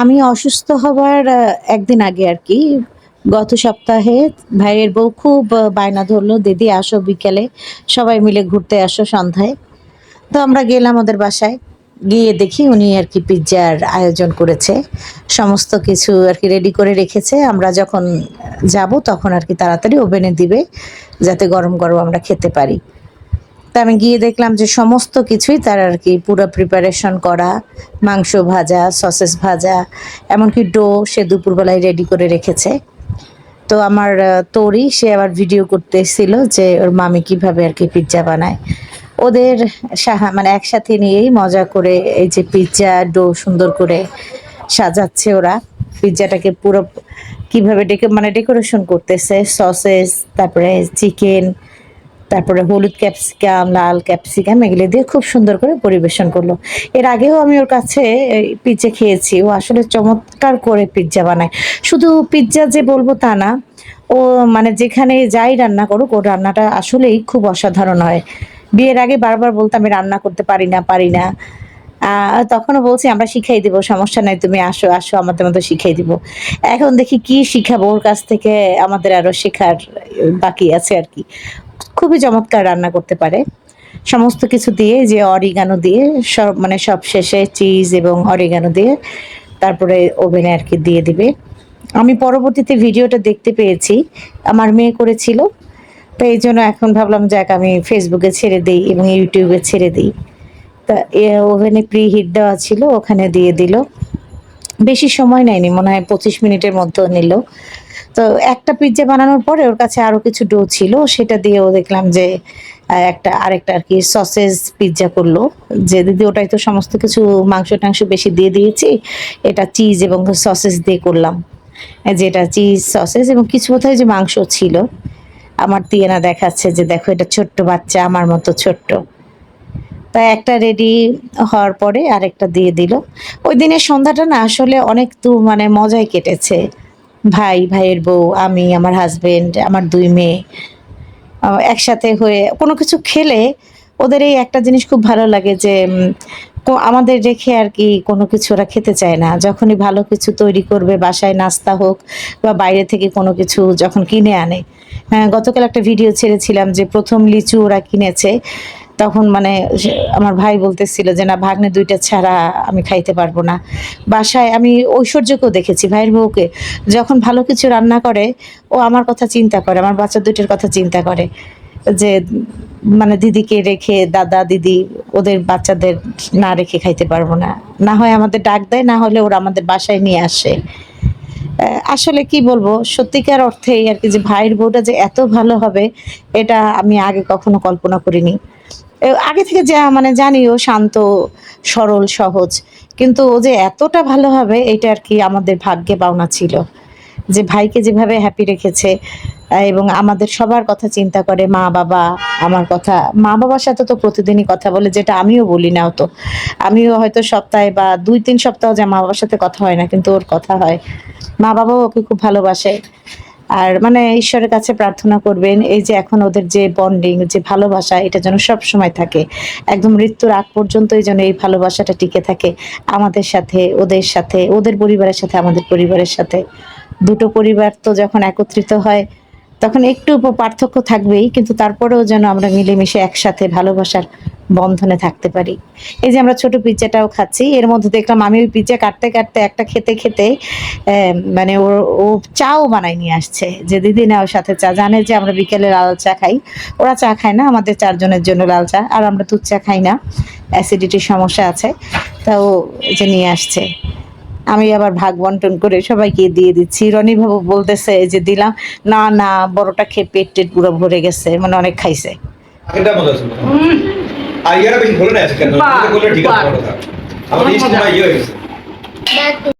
আমি অসুস্থ হবার একদিন আগে আর কি গত সপ্তাহে ভাইয়ের বউ খুব বায়না ধরলো, দিদি আসো বিকেলে সবাই মিলে ঘুরতে আসো সন্ধ্যায়। তো আমরা গেলাম ওদের বাসায়। গিয়ে দেখি উনি আর কি পিৎজার আয়োজন করেছে, সমস্ত কিছু আর কি রেডি করে রেখেছে। আমরা যখন যাব তখন আর কি তাড়াতাড়ি ওভেনে দিবে, যাতে গরম গরম আমরা খেতে পারি। তা আমি গিয়ে দেখলাম যে সমস্ত কিছুই তার আর কি পুরো প্রিপারেশন করা, মাংস ভাজা, সসেস ভাজা, এমনকি ডো সে দুপুরবেলায় রেডি করে রেখেছে। তো আমার তোরই সে আবার ভিডিও করতেছিল যে ওর মামি কিভাবে আর কি পিৎজা বানায়। ওদের মানে একসাথে নিয়েই মজা করে এই যে পিৎজা ডো সুন্দর করে সাজাচ্ছে ওরা। পিৎজাটাকে পুরো কিভাবে মানে ডেকোরেশন করতেছে, সসেস, তারপরে চিকেন, তারপরে হলুদ ক্যাপসিকাম, লাল ক্যাপসিকাম এগুলো দিয়ে খুব সুন্দর করে পরিবেশন করলো। এর আগেও আমি ওর কাছে পিৎজা খেয়েছি, ও আসলে চমৎকার করে পিৎজা বানায়। শুধু পিৎজা যে বলবো তা না, ও মানে যেখানে যাই রান্না করুক ওর রান্নাটা আসলেই খুব অসাধারণ হয়। বিয়ের আগে বারবার বলতো আমি রান্না করতে পারি না পারি না, তখনও বলছি আমরা শিখাই দিব, সমস্যা নাই, তুমি আসো আসো আমাদের মতো শিখাই দিব। এখন দেখি কি শিখাবো ওর কাছ থেকে, আমাদের আরো শেখার বাকি আছে আর কি। খুবই চমৎকার রান্না করতে পারে সমস্ত কিছু দিয়ে, যে অরিগানো দিয়ে সব, মানে সব শেষে চিজ এবং অরিগানো দিয়ে তারপরে ওভেনে আর কি দিয়ে দিবে। আমি পরবর্তীতে ভিডিওটা দেখতে পেয়েছি, আমার মেয়ে করেছিল। তো এই জন্য এখন ভাবলাম যাক আমি ফেসবুকে ছেড়ে দিই এবং ইউটিউবে ছেড়ে দিই। তা ওভেনে প্রি হিট দেওয়া ছিল, ওখানে দিয়ে দিল। বেশি সময় নেয়নি, মনে হয় 25 মিনিটের মধ্যে নিল। তো একটা পিৎজা বানানোর পরে ওর কাছে আরো কিছু ডো ছিল, সেটা দিয়েও দেখলাম যে আরেকটা আর কি সসেজ পিৎজা করলো। যে দিদি ওটাই তো সমস্ত কিছু মাংস টাংস বেশি দিয়ে দিয়েছি, এটা চিজ এবং সসেজ দিয়ে করলাম। যেটা চিজ সসেজ এবং কিছু বোধহয় যে মাংস ছিল। আমার তিয়ানা দেখাচ্ছে যে দেখো এটা ছোট্ট বাচ্চা আমার মতো ছোট্ট। তাই একটা রেডি হওয়ার পরে আরেকটা দিয়ে দিল। ওই দিনের সন্ধ্যাটা না আসলে অনেক তো মানে মজায় কেটেছে। ভাইয়ের বউ, আমি, আমার হাজবেন্ড, আমার 2 মেয়ে একসাথে হয়ে কোনো কিছু খেলে ওদের এই একটা জিনিস খুব ভালো লাগে যে আমাদের রেখে আর কি কোনো কিছু ওরা খেতে চায় না। যখনই ভালো কিছু তৈরি করবে, বাসায় নাস্তা হোক বা বাইরে থেকে কোনো কিছু যখন কিনে আনে। হ্যাঁ, গতকাল একটা ভিডিও ছেড়েছিলাম যে প্রথম লিচু ওরা কিনেছে, তখন মানে আমার ভাই বলতেছিল যে না ভাগ্নে 2টা ছাড়া আমি খাইতে পারবো না। বাসায় আমি ঐশ্বর্যকেও দেখেছি, ভাইয়ের বউকে যখন ভালো কিছু রান্না করে ও আমার কথা চিন্তা করে, আমার বাচ্চা 2টার কথা চিন্তা করে যে মানে দিদিকে রেখে, দাদা দিদি ওদের বাচ্চাদের না রেখে খাইতে পারবো না। না হয় আমাদের ডাক দেয়, না হলে ওরা আমাদের বাসায় নিয়ে আসে। আসলে কি বলবো, সত্যিকার অর্থেই আর কি যে ভাইয়ের বউটা যে এত ভালো হবে এটা আমি আগে কখনো কল্পনা করিনি। আগে থেকে যা মানে জানি ও শান্ত, সরল, সহজ, কিন্তু ও যে এতটা ভালো হবে এটা আর কি আমাদের ভাগ্যে পাওনা ছিল। যে ভাইকে যেভাবে হ্যাপি রেখেছে এবং আমাদের সবার কথা চিন্তা করে, মা বাবা, আমার কথা, মা বাবার সাথে তো প্রতিদিনই কথা বলে, যেটা আমিও বলি না। তো আমিও হয়তো সপ্তাহে বা 2-3 সপ্তাহ যে মা বাবার সাথে কথা হয় না, কিন্তু ওর কথা হয়। মা বাবাও ওকে খুব ভালোবাসে। আর মানে ঈশ্বরের কাছে প্রার্থনা করবেন এই যে এখন ওদের যে বন্ডিং, যে ভালোবাসা, এটা যেন সব সময় থাকে, একদম মৃত্যুর আগ পর্যন্তই যেন এই ভালোবাসাটা টিকে থাকে আমাদের সাথে, ওদের সাথে, ওদের পরিবারের সাথে, আমাদের পরিবারের সাথে। দুটো পরিবার তো যখন একত্রিত হয় তখন একটু পার্থক্য থাকবেই, কিন্তু তারপরেও যেন আমরা মিলেমিশে একসাথে ভালোবাসার বন্ধনে থাকতে পারি। এই যে আমরা ছোট পিৎজাটাও খাচ্ছি, এর মধ্যে দেখলাম আমি ওই পিৎজা কাটতে কাটতে একটা খেতে খেতে মানে ও চাও বানাই নিয়ে আসছে যে দিদি না ওর সাথে চা, জানে যে আমরা বিকেলে লাল চা খাই, ওরা চা খায় না, আমাদের 4 জনের জন্য লাল চা, আর আমরা দুধ চা খাই না, অ্যাসিডিটির সমস্যা আছে। তাও যে নিয়ে আসছে, আমি আবার ভাগ বন্টন করে সবাইকে দিয়ে দিচ্ছি। রনি বাবু বলতেছে যে দিলাম, না না বড়টা খেয়ে পেট টেট পুরো ভরে গেছে, মানে অনেক খাইছে। এটা মজা ছিল। আর ইয়ারা বেশি ভরে না আজকে কেন? বললে ঠিক আছে কথা। আমার ইস্ট ভাই ইয়ে হয়েছে।